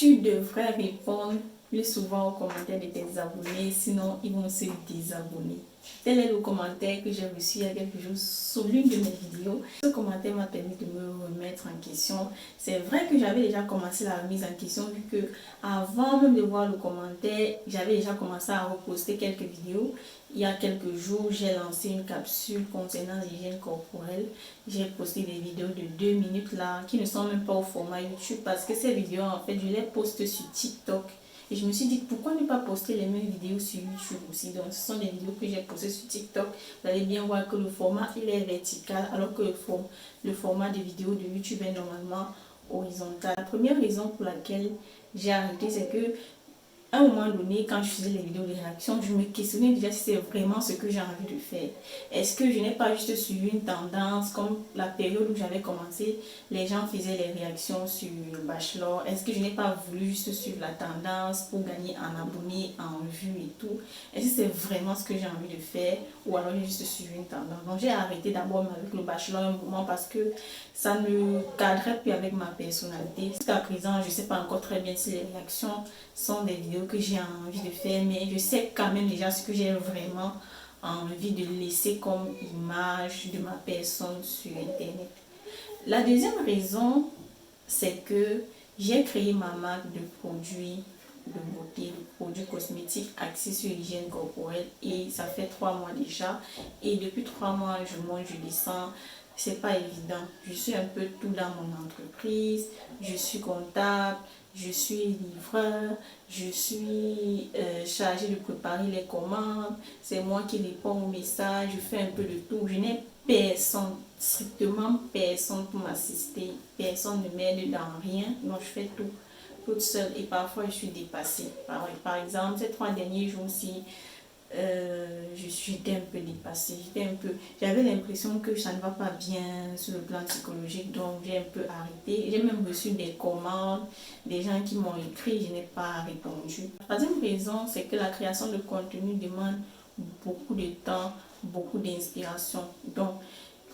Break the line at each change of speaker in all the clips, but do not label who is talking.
tu devrais répondre plus souvent aux commentaires de tes abonnés, sinon ils vont se désabonner. Tel est le commentaire que j'ai reçu il y a quelques jours sous l'une de mes vidéos. Ce commentaire m'a permis de me remettre en question. C'est vrai que j'avais déjà commencé la remise en question vu que avant même de voir le commentaire, j'avais déjà commencé à reposter quelques vidéos. Il y a quelques jours, j'ai lancé une capsule concernant l'hygiène corporelle. J'ai posté des vidéos de 2 minutes là, qui ne sont même pas au format YouTube parce que ces vidéos, en fait, je les poste sur TikTok. Et je me suis dit, pourquoi ne pas poster les mêmes vidéos sur YouTube aussi? Donc, ce sont des vidéos que j'ai postées sur TikTok. Vous allez bien voir que le format, il est vertical, alors que le format de vidéos de YouTube est normalement horizontal. La première raison pour laquelle j'ai arrêté, c'est que à un moment donné, quand je faisais les vidéos de réaction, je me questionnais déjà si c'est vraiment ce que j'ai envie de faire. Est-ce que je n'ai pas juste suivi une tendance, comme la période où j'avais commencé, les gens faisaient les réactions sur le Bachelor. Est-ce que je n'ai pas voulu juste suivre la tendance pour gagner en abonnés, en vues et tout? Est-ce que c'est vraiment ce que j'ai envie de faire ou alors j'ai juste suivi une tendance? Donc j'ai arrêté d'abord avec le Bachelor un moment parce que ça ne cadrait plus avec ma personnalité. Jusqu'à présent, je ne sais pas encore très bien si les réactions sont des vidéos que j'ai envie de faire, mais je sais quand même déjà ce que j'ai vraiment envie de laisser comme image de ma personne sur Internet. La deuxième raison, c'est que j'ai créé ma marque de produits de beauté, de produits cosmétiques axés sur l'hygiène corporelle et ça fait 3 mois déjà. Et depuis 3 mois, je monte, je descends. C'est pas évident. Je suis un peu tout dans mon entreprise. Je suis comptable, je suis livreur, je suis chargée de préparer les commandes. C'est moi qui réponds aux messages. Je fais un peu de tout. Je n'ai personne, strictement personne pour m'assister. Personne ne m'aide dans rien. Donc je fais tout toute seule et parfois je suis dépassée. Par exemple, ces 3 derniers jours-ci, j'étais un peu dépassée. J'avais l'impression que ça ne va pas bien sur le plan psychologique, donc j'ai un peu arrêté. J'ai même reçu des commandes, des gens qui m'ont écrit, je n'ai pas répondu. La troisième raison, c'est que la création de contenu demande beaucoup de temps, beaucoup d'inspiration. Donc,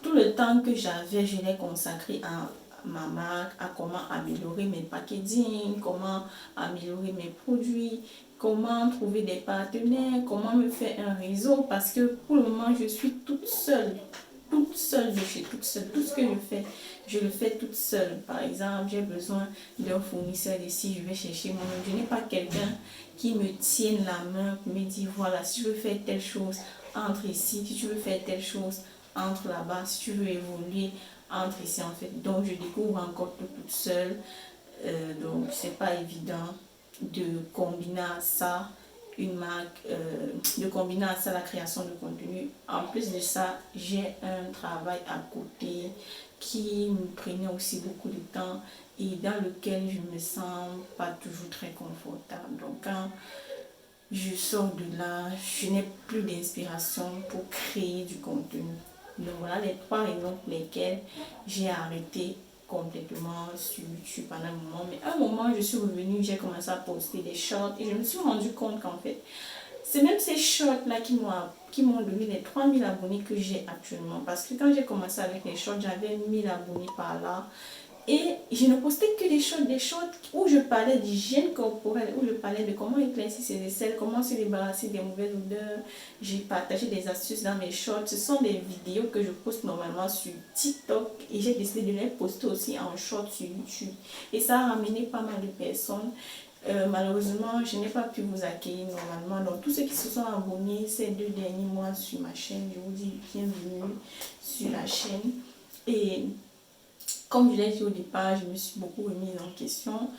tout le temps que j'avais, je l'ai consacré à ma marque, à comment améliorer mes packaging, comment améliorer mes produits, comment trouver des partenaires, comment me faire un réseau, parce que pour le moment, je suis toute seule, je suis toute seule. Tout ce que je le fais toute seule. Par exemple, j'ai besoin d'un fournisseur d'ici, je vais chercher moi-même. Je n'ai pas quelqu'un qui me tienne la main, pour me dire, voilà, si tu veux faire telle chose, entre ici, si tu veux faire telle chose, entre là-bas, si tu veux évoluer, entre ici en fait. Donc je découvre encore toute seule. Donc c'est pas évident de combiner à ça une marque, de combiner à ça la création de contenu. En plus de ça, j'ai un travail à côté qui me prenait aussi beaucoup de temps et dans lequel je me sens pas toujours très confortable. Donc quand je sors de là, je n'ai plus d'inspiration pour créer du contenu. Donc voilà les 3 raisons pour lesquelles j'ai arrêté complètement sur YouTube pendant un moment. Mais à un moment, je suis revenue, j'ai commencé à poster des shorts et je me suis rendu compte qu'en fait, c'est même ces shorts-là qui m'ont donné les 3000 abonnés que j'ai actuellement. Parce que quand j'ai commencé avec les shorts, j'avais 1000 abonnés par là. Et je ne postais que des shorts où je parlais d'hygiène corporelle, où je parlais de comment éclaircir ses aisselles, comment se débarrasser des mauvaises odeurs. J'ai partagé des astuces dans mes shorts. Ce sont des vidéos que je poste normalement sur TikTok et j'ai décidé de les poster aussi en short sur YouTube. Et ça a ramené pas mal de personnes. Malheureusement, je n'ai pas pu vous accueillir normalement. Donc, tous ceux qui se sont abonnés ces 2 derniers mois sur ma chaîne, je vous dis bienvenue sur la chaîne. Et comme je l'ai dit au départ, je me suis beaucoup remise en question.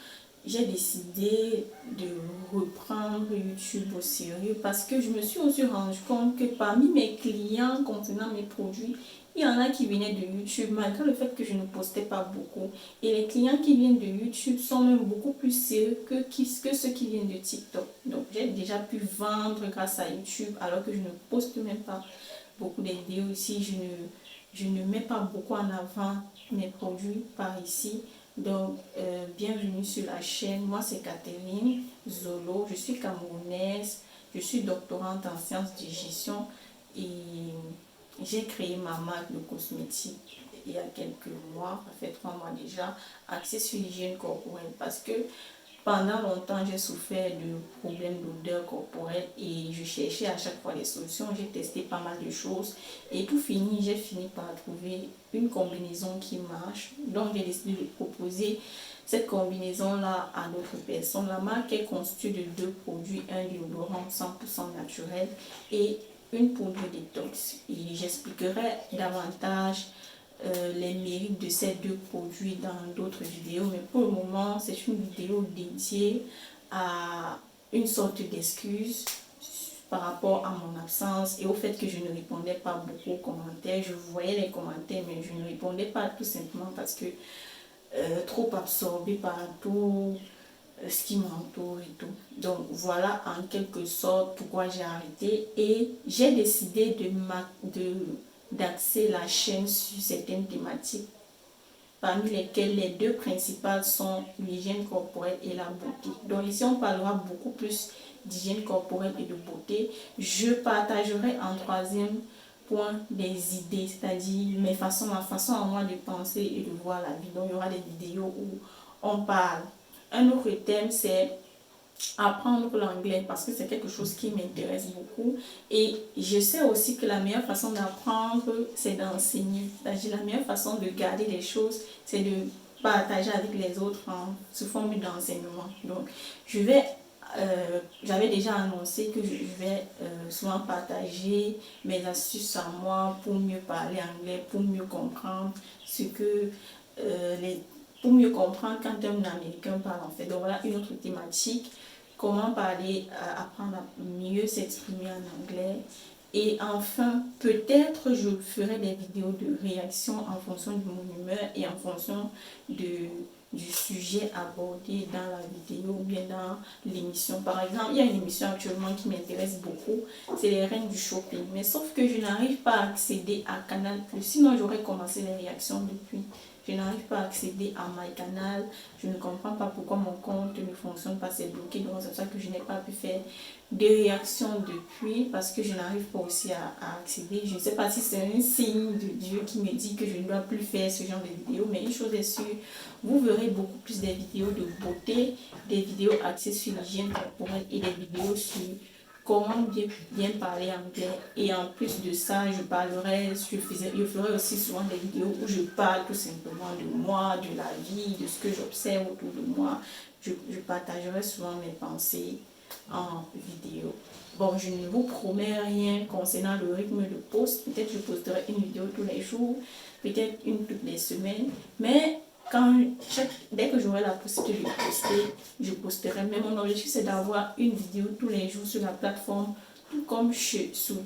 J'ai décidé de reprendre YouTube au sérieux parce que je me suis aussi rendu compte que parmi mes clients concernant mes produits, il y en a qui venaient de YouTube malgré le fait que je ne postais pas beaucoup. Et les clients qui viennent de YouTube sont même beaucoup plus sérieux que ceux qui viennent de TikTok. Donc j'ai déjà pu vendre grâce à YouTube alors que je ne poste même pas beaucoup de vidéos ici. Je ne mets pas beaucoup en avant mes produits par ici. Donc, bienvenue sur la chaîne. Moi, c'est Catherine Zolo. Je suis camerounaise. Je suis doctorante en sciences de gestion et j'ai créé ma marque de cosmétiques il y a quelques mois, ça fait 3 mois déjà, axée sur l'hygiène corporelle parce que Pendant longtemps, j'ai souffert de problèmes d'odeur corporelle et je cherchais à chaque fois des solutions. J'ai testé pas mal de choses et tout fini, j'ai fini par trouver une combinaison qui marche. Donc, j'ai décidé de proposer cette combinaison-là à d'autres personnes. La marque est constituée de 2 produits, un déodorant 100% naturel et une poudre détox. Et j'expliquerai davantage les mérites de ces 2 produits dans d'autres vidéos, mais pour le moment c'est une vidéo dédiée à une sorte d'excuse par rapport à mon absence et au fait que je ne répondais pas beaucoup aux commentaires. Je voyais les commentaires mais je ne répondais pas, tout simplement parce que trop absorbée par tout ce qui m'entoure et tout. Donc voilà en quelque sorte pourquoi j'ai arrêté et j'ai décidé d'axer la chaîne sur certaines thématiques, parmi lesquelles les 2 principales sont l'hygiène corporelle et la beauté. Donc ici on parlera beaucoup plus d'hygiène corporelle et de beauté. Je partagerai en 3e point des idées, c'est-à-dire ma façon à moi de penser et de voir la vie. Donc il y aura des vidéos où on parle. Un autre thème, c'est apprendre l'anglais parce que c'est quelque chose qui m'intéresse beaucoup et je sais aussi que la meilleure façon d'apprendre c'est d'enseigner, c'est-à-dire la meilleure façon de garder les choses c'est de partager avec les autres sous forme d'enseignement. Donc j'avais déjà annoncé que je vais souvent partager mes astuces à moi pour mieux parler anglais, pour mieux comprendre ce que pour mieux comprendre quand un Américain parle en fait. Donc voilà une autre thématique, comment parler, apprendre à mieux s'exprimer en anglais. Et enfin, peut-être je ferai des vidéos de réaction en fonction de mon humeur et en fonction du sujet abordé dans la vidéo ou bien dans l'émission. Par exemple, il y a une émission actuellement qui m'intéresse beaucoup, c'est les reines du shopping. Mais sauf que je n'arrive pas à accéder à Canal+, sinon j'aurais commencé les réactions depuis. Je n'arrive pas à accéder à MyCanal. Je ne comprends pas pourquoi mon compte ne fonctionne pas, c'est bloqué. Donc c'est pour ça que je n'ai pas pu faire des réactions depuis parce que je n'arrive pas aussi à accéder. Je ne sais pas si c'est un signe de Dieu qui me dit que je ne dois plus faire ce genre de vidéos, mais une chose est sûre, vous verrez beaucoup plus des vidéos de beauté, des vidéos axées sur l'hygiène corporelle et des vidéos sur comment bien parler anglais. Et en plus de ça, je ferai aussi souvent des vidéos où je parle tout simplement de moi, de la vie, de ce que j'observe autour de moi. Je partagerai souvent mes pensées en vidéo. Bon, je ne vous promets rien concernant le rythme de post. Peut-être je posterai une vidéo tous les jours, peut-être une toutes les semaines. Mais dès que j'aurai la possibilité de poster, je posterai. Mais mon objectif, c'est d'avoir une vidéo tous les jours sur la plateforme, tout comme sur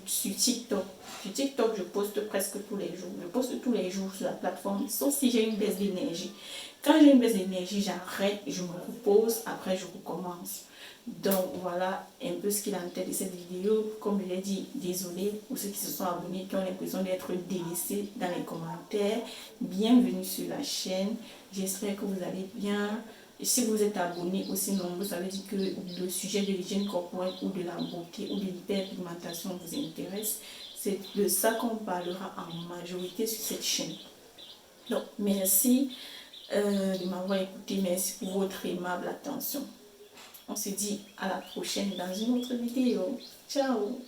TikTok. Sur TikTok, je poste presque tous les jours. Je poste tous les jours sur la plateforme, sauf si j'ai une baisse d'énergie. Quand j'ai une baisse d'énergie, j'arrête, je me repose, après je recommence. Donc voilà un peu ce qu'il en était de cette vidéo. Comme je l'ai dit, désolé pour ceux qui se sont abonnés, qui ont l'impression d'être délaissés dans les commentaires. Bienvenue sur la chaîne. J'espère que vous allez bien. Et si vous êtes abonné aussi nombreux, ça veut dire que le sujet de l'hygiène corporelle ou de la beauté ou de l'hyperpigmentation vous intéresse. C'est de ça qu'on parlera en majorité sur cette chaîne. Donc merci de m'avoir écouté. Merci pour votre aimable attention. On se dit à la prochaine dans une autre vidéo. Ciao!